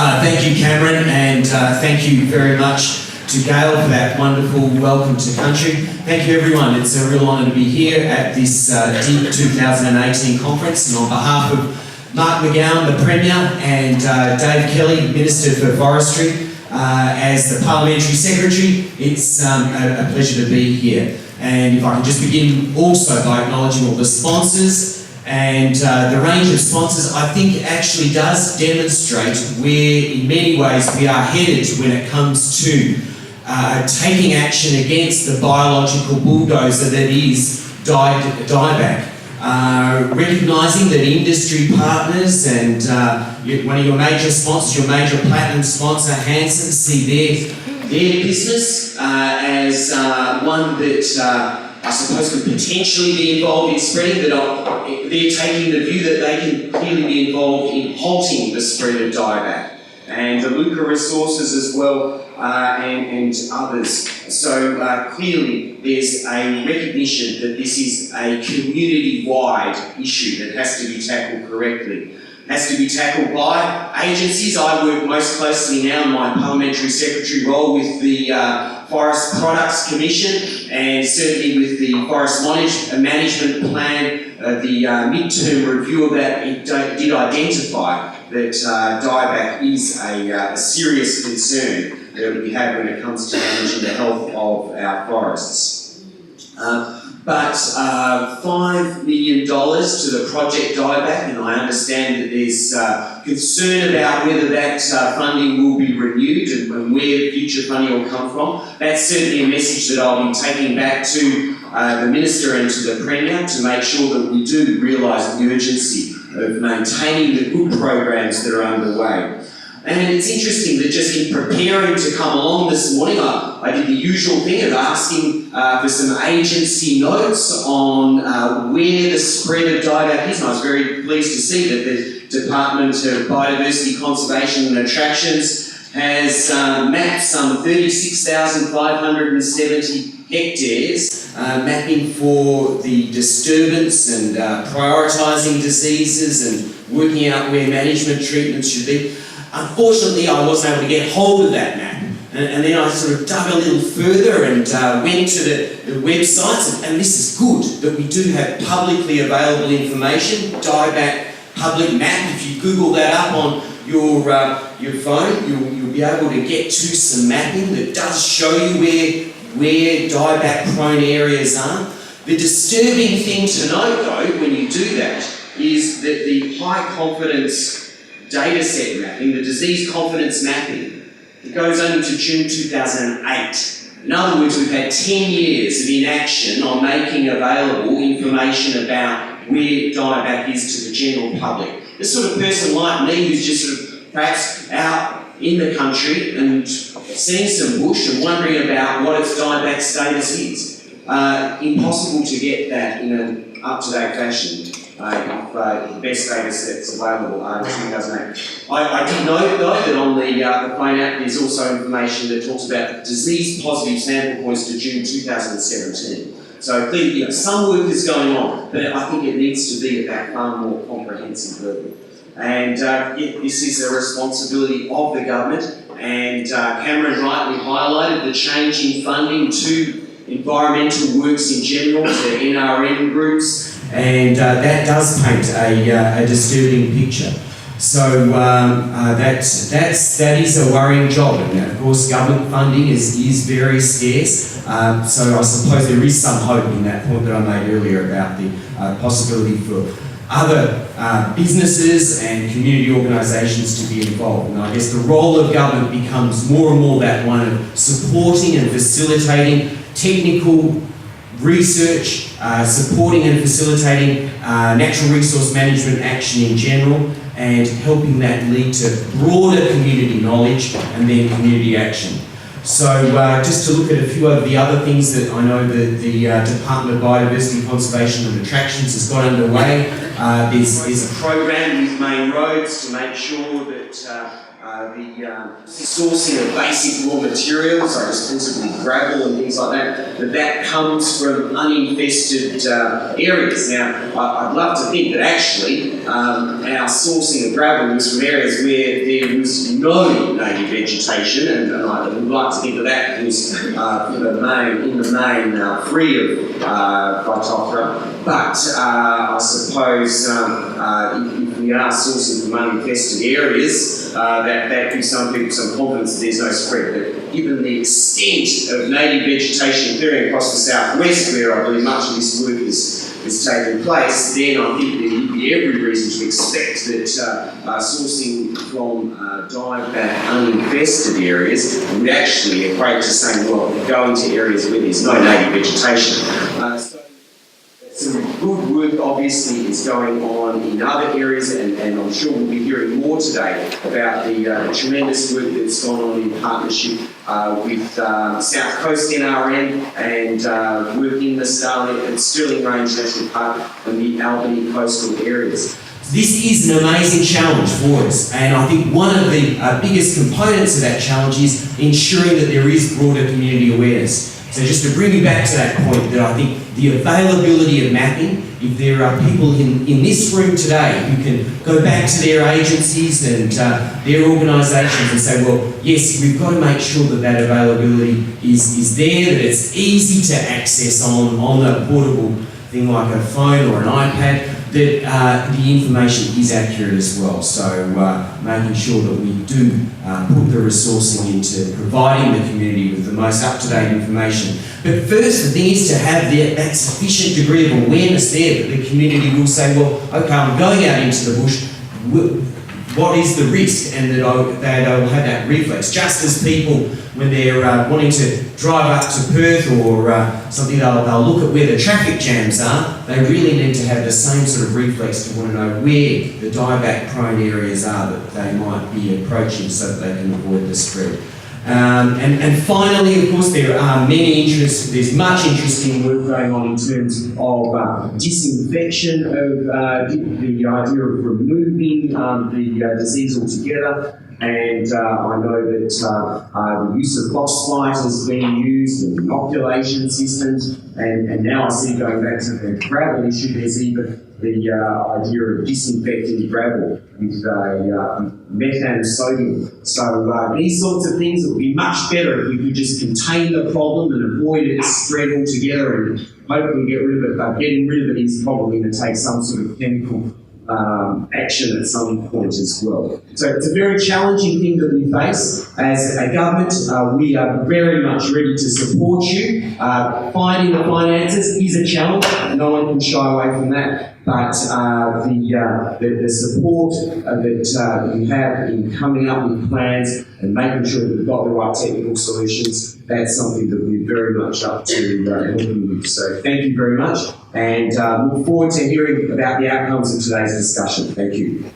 Thank you, Cameron, and thank you very much to Gail for that wonderful welcome to country. Thank you, everyone. It's a real honour to be here at this DEEP 2018 conference, and on behalf of Mark McGowan, the Premier, and Dave Kelly, Minister for Forestry, as the Parliamentary Secretary, it's a pleasure to be here. And if I can just begin also by acknowledging all the sponsors. And the range of sponsors, I think, actually does demonstrate where, in many ways, we are headed when it comes to taking action against the biological bulldozer that is Dieback. Recognising that industry partners and one of your major sponsors, your major platinum sponsor, Hansen, see their business as one that I suppose could potentially be involved in spreading, that they're taking the view that they can clearly be involved in halting the spread of Dieback, and the Luca Resources as well, and others. So clearly there's a recognition that this is a community-wide issue that has to be tackled correctly. Has to be tackled by agencies. I work most closely now in my Parliamentary Secretary role with the Forest Products Commission, and certainly with the Forest Management Plan, the mid-term review of that, it did identify that Dieback is a serious concern that we have when it comes to managing the health of our forests. But $5 million to the Project Dieback, and I understand that there's concern about whether that funding will be renewed and where future funding will come from. That's certainly a message that I'll be taking back to the Minister and to the Premier to make sure that we do realise the urgency of maintaining the good programs that are underway. And it's interesting that just in preparing to come along this morning, I did the usual thing of asking for some agency notes on where the spread of Dieback is, and I was very pleased to see that the Department of Biodiversity, Conservation and Attractions has mapped some 36,570 hectares, mapping for the disturbance and prioritising diseases and working out where management treatments should be. Unfortunately, I wasn't able to get hold of that map. And then I sort of dug a little further and went to the websites, and this is good, that we do have publicly available information, Dieback public map. If you Google that up on your phone, you'll be able to get to some mapping that does show you where Dieback prone areas are. The disturbing thing to note, though, when you do that, is that the high confidence data set mapping, the disease confidence mapping, it goes only to June 2008. In other words, we've had 10 years of inaction on making available information about where Dieback is to the general public. This sort of person like me who's just sort of perhaps out in the country and seeing some bush and wondering about what its Dieback status is. Impossible to get that in an up-to-date fashion. If the best data sets available are in 2008. I did note, though, that on the phone app there's also information that talks about disease-positive sample points to June 2017. So clearly, some work is going on, but I think it needs to be at that far more comprehensive level. And this is a responsibility of the government, and Cameron rightly highlighted the change in funding to environmental works in general, to NRM groups, and that does paint a disturbing picture. So that is a worrying job, and of course government funding is very scarce. So I suppose there is some hope in that point that I made earlier about the possibility for other businesses and community organisations to be involved. And I guess the role of government becomes more and more that one of supporting and facilitating technical research, supporting and facilitating natural resource management action in general, and helping that lead to broader community knowledge and then community action. So just to look at a few of the other things that I know that the Department of Biodiversity, Conservation and Attractions has got underway. There's a program with Main Roads to make sure that sourcing of basic raw materials, like principally gravel and things like that comes from uninfested areas. Now, I'd love to think that actually our sourcing of gravel was from areas where there was no native vegetation, and I would like to think that that was in the main free of Phytophthora. But I suppose if we are sourcing from uninfested areas, that gives some people some confidence that there's no spread. But given the extent of native vegetation occurring across the southwest, where I believe much of this work is taking place, then I think there would be every reason to expect that sourcing from Dieback uninfested areas would actually equate to saying, well, go into areas where there's no native vegetation. Some good work obviously is going on in other areas, and I'm sure we'll be hearing more today about the tremendous work that's gone on in partnership with South Coast NRM and work in the Stirling Range National Park and the Albany coastal areas. This is an amazing challenge for us, and I think one of the biggest components of that challenge is ensuring that there is broader community awareness. So just to bring you back to that point, that I think the availability of mapping, if there are people in this room today who can go back to their agencies and their organisations and say, well, yes, we've got to make sure that that availability is there, that it's easy to access on a portable thing like a phone or an iPad, that the information is accurate as well. So making sure that we do put the resourcing into providing the community with the most up-to-date information. But first, the thing is to have that sufficient degree of awareness there that the community will say, well, okay, I'm going out into the bush, what is the risk? And that they'll have that reflex. Just as people, when they're wanting to drive up to Perth or something, they'll look at where the traffic jams are, they really need to have the same sort of reflex to want to know where the dieback prone areas are that they might be approaching so that they can avoid the spread. And finally, of course, there are there's much interesting work going on in terms of disinfection of the idea of removing the disease altogether. And I know that the use of phosphite is being used in inoculation systems, and now I see, going back to the gravel issue, there's even the idea of disinfecting gravel with methane and sodium. So these sorts of things, it would be much better if we could just contain the problem and avoid its spread altogether, and hopefully get rid of it. But getting rid of it is probably going to take some sort of chemical action at some point as well. So it's a very challenging thing that we face as a government. We are very much ready to support you. Finding the finances is a challenge. No one can shy away from that. But the support that you have in coming up with plans and making sure that we've got the right technical solutions, that's something that we're very much up to helping with. So thank you very much, and look forward to hearing about the outcomes of today's discussion. Thank you.